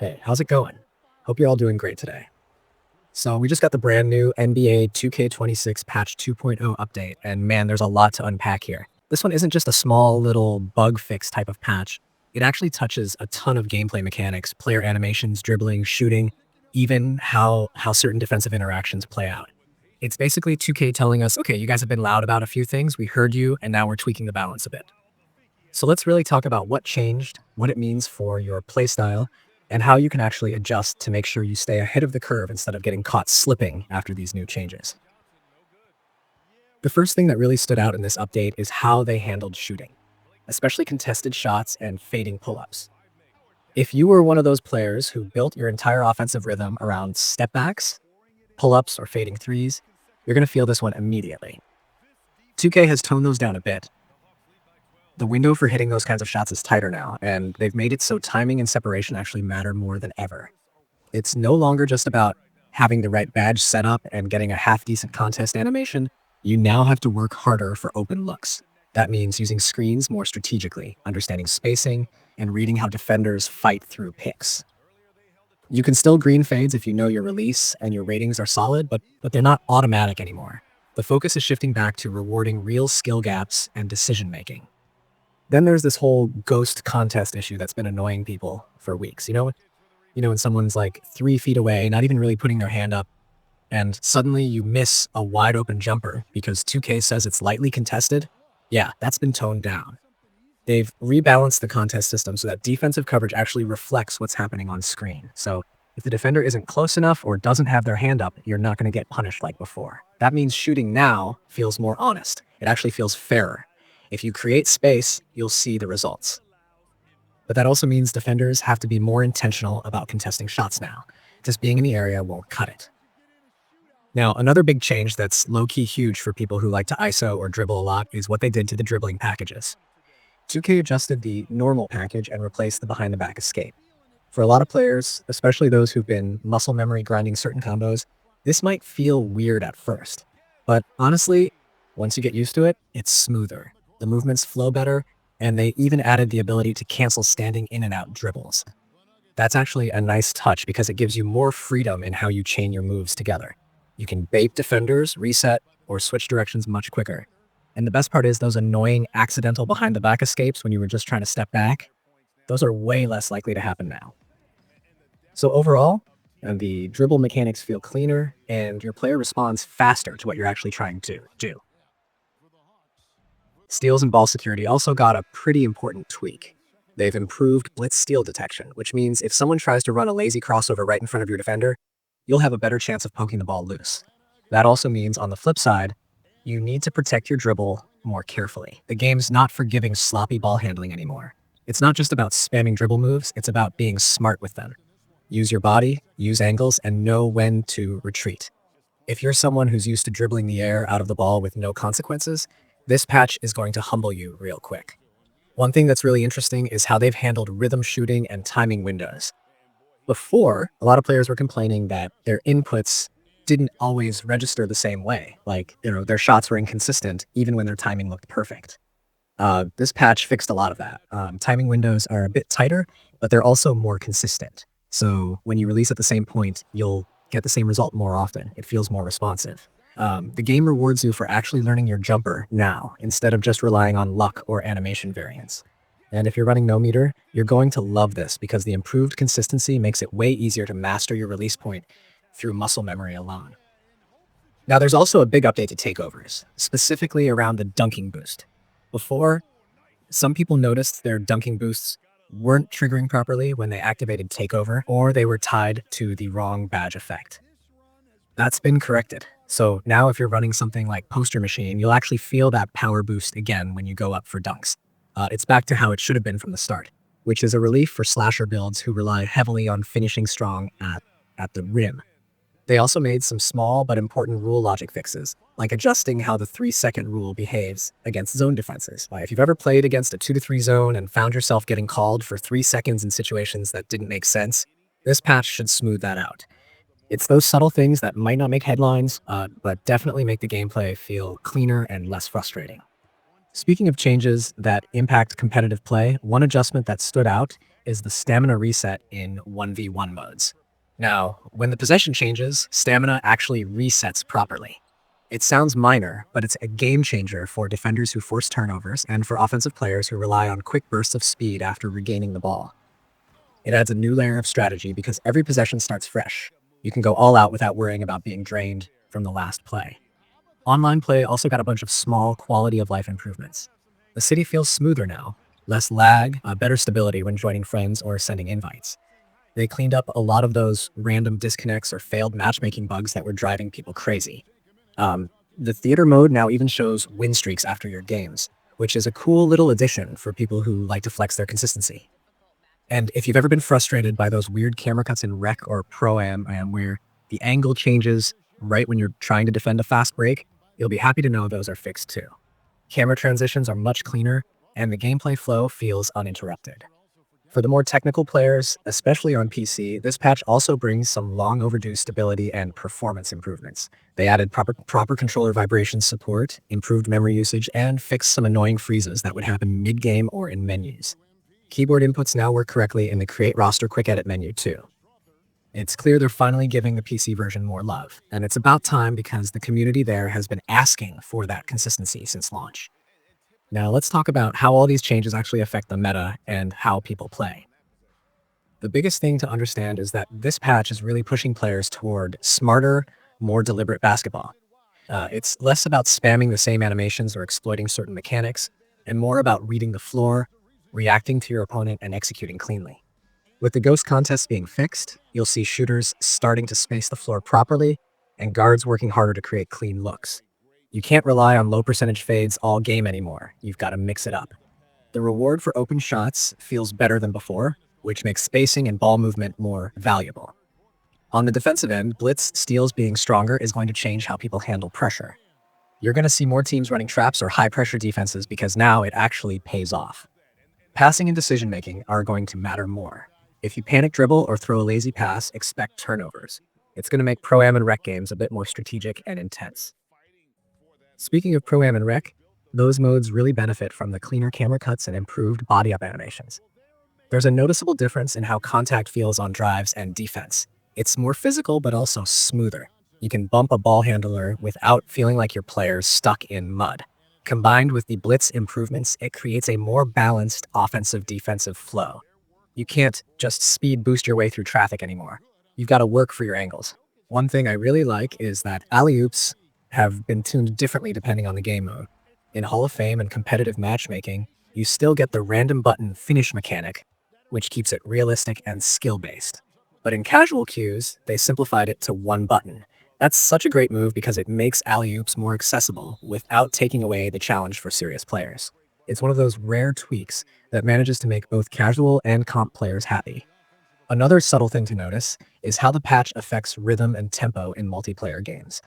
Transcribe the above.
Hey, how's it going? Hope you're all doing great today. So, we just got the brand new NBA 2K26 patch 2.0 update, and man, there's a lot to unpack here. This one isn't just a small little bug fix type of patch. It actually touches a ton of gameplay mechanics, player animations, dribbling, shooting, even how certain defensive interactions play out. It's basically 2K telling us, okay, you guys have been loud about a few things, we heard you, and now we're tweaking the balance a bit. So let's really talk about what changed, what it means for your playstyle, and how you can actually adjust to make sure you stay ahead of the curve instead of getting caught slipping after these new changes. The first thing that really stood out in this update is how they handled shooting, especially contested shots and fading pull-ups. If you were one of those players who built your entire offensive rhythm around step backs, pull-ups, or fading threes, you're going to feel this one immediately. 2K has toned those down a bit. The window for hitting those kinds of shots is tighter now, and they've made it so timing and separation actually matter more than ever. It's no longer just about having the right badge set up and getting a half-decent contest animation. You now have to work harder for open looks. That means using screens more strategically, understanding spacing, and reading how defenders fight through picks. You can still green fades if you know your release and your ratings are solid, but they're not automatic anymore. The focus is shifting back to rewarding real skill gaps and decision-making. Then there's this whole ghost contest issue that's been annoying people for weeks. When someone's like 3 feet away, not even really putting their hand up, and suddenly you miss a wide open jumper because 2K says it's lightly contested. Yeah, that's been toned down. They've rebalanced the contest system so that defensive coverage actually reflects what's happening on screen. So if the defender isn't close enough or doesn't have their hand up, you're not going to get punished like before. That means shooting now feels more honest. It actually feels fairer. If you create space, you'll see the results. But that also means defenders have to be more intentional about contesting shots now. Just being in the area won't cut it. Now, another big change that's low-key huge for people who like to ISO or dribble a lot is what they did to the dribbling packages. 2K adjusted the normal package and replaced the behind-the-back escape. For a lot of players, especially those who've been muscle memory grinding certain combos, this might feel weird at first. But honestly, once you get used to it, it's smoother. The movements flow better, and they even added the ability to cancel standing in and out dribbles. That's actually a nice touch because it gives you more freedom in how you chain your moves together. You can bait defenders, reset, or switch directions much quicker. And the best part is those annoying accidental behind-the-back escapes when you were just trying to step back, those are way less likely to happen now. So overall, the dribble mechanics feel cleaner, and your player responds faster to what you're actually trying to do. Steals and ball security also got a pretty important tweak. They've improved blitz steal detection, which means if someone tries to run a lazy crossover right in front of your defender, you'll have a better chance of poking the ball loose. That also means, on the flip side, you need to protect your dribble more carefully. The game's not forgiving sloppy ball handling anymore. It's not just about spamming dribble moves, it's about being smart with them. Use your body, use angles, and know when to retreat. If you're someone who's used to dribbling the air out of the ball with no consequences, this patch is going to humble you real quick. One thing that's really interesting is how they've handled rhythm shooting and timing windows. Before, a lot of players were complaining that their inputs didn't always register the same way. Their shots were inconsistent even when their timing looked perfect. This patch fixed a lot of that. Timing windows are a bit tighter, but they're also more consistent. So when you release at the same point, you'll get the same result more often. It feels more responsive. The game rewards you for actually learning your jumper now, instead of just relying on luck or animation variants. And if you're running no meter, you're going to love this because the improved consistency makes it way easier to master your release point through muscle memory alone. Now, there's also a big update to takeovers, specifically around the dunking boost. Before, some people noticed their dunking boosts weren't triggering properly when they activated takeover, or they were tied to the wrong badge effect. That's been corrected. So now if you're running something like Poster Machine, you'll actually feel that power boost again when you go up for dunks. It's back to how it should have been from the start, which is a relief for slasher builds who rely heavily on finishing strong at the rim. They also made some small but important rule logic fixes, like adjusting how the 3-second rule behaves against zone defenses. If you've ever played against a 2-3 zone and found yourself getting called for 3 seconds in situations that didn't make sense, this patch should smooth that out. It's those subtle things that might not make headlines, but definitely make the gameplay feel cleaner and less frustrating. Speaking of changes that impact competitive play, one adjustment that stood out is the stamina reset in 1v1 modes. Now, when the possession changes, stamina actually resets properly. It sounds minor, but it's a game changer for defenders who force turnovers and for offensive players who rely on quick bursts of speed after regaining the ball. It adds a new layer of strategy because every possession starts fresh. You can go all out without worrying about being drained from the last play. Online play also got a bunch of small quality of life improvements. The city feels smoother now, less lag, better stability when joining friends or sending invites. They cleaned up a lot of those random disconnects or failed matchmaking bugs that were driving people crazy. The theater mode now even shows win streaks after your games, which is a cool little addition for people who like to flex their consistency. And if you've ever been frustrated by those weird camera cuts in Rec or Pro-Am where the angle changes right when you're trying to defend a fast break, you'll be happy to know those are fixed too. Camera transitions are much cleaner, and the gameplay flow feels uninterrupted. For the more technical players, especially on PC, this patch also brings some long overdue stability and performance improvements. They added proper controller vibration support, improved memory usage, and fixed some annoying freezes that would happen mid-game or in menus. Keyboard inputs now work correctly in the Create Roster Quick Edit menu too. It's clear they're finally giving the PC version more love, and it's about time because the community there has been asking for that consistency since launch. Now let's talk about how all these changes actually affect the meta and how people play. The biggest thing to understand is that this patch is really pushing players toward smarter, more deliberate basketball. It's less about spamming the same animations or exploiting certain mechanics, and more about reading the floor, reacting to your opponent, and executing cleanly. With the ghost contests being fixed, you'll see shooters starting to space the floor properly, and guards working harder to create clean looks. You can't rely on low percentage fades all game anymore. You've got to mix it up. The reward for open shots feels better than before, which makes spacing and ball movement more valuable. On the defensive end, blitz steals being stronger is going to change how people handle pressure. You're going to see more teams running traps or high pressure defenses because now it actually pays off. Passing and decision making are going to matter more. If you panic dribble or throw a lazy pass, expect turnovers. It's going to make Pro-Am and Rec games a bit more strategic and intense. Speaking of Pro-Am and Rec, those modes really benefit from the cleaner camera cuts and improved body-up animations. There's a noticeable difference in how contact feels on drives and defense. It's more physical, but also smoother. You can bump a ball handler without feeling like your player's stuck in mud. Combined with the blitz improvements, it creates a more balanced offensive-defensive flow. You can't just speed boost your way through traffic anymore. You've got to work for your angles. One thing I really like is that alley-oops have been tuned differently depending on the game mode. In Hall of Fame and competitive matchmaking, you still get the random button finish mechanic, which keeps it realistic and skill-based. But in casual queues, they simplified it to one button. That's such a great move because it makes alley-oops more accessible without taking away the challenge for serious players. It's one of those rare tweaks that manages to make both casual and comp players happy. Another subtle thing to notice is how the patch affects rhythm and tempo in multiplayer games.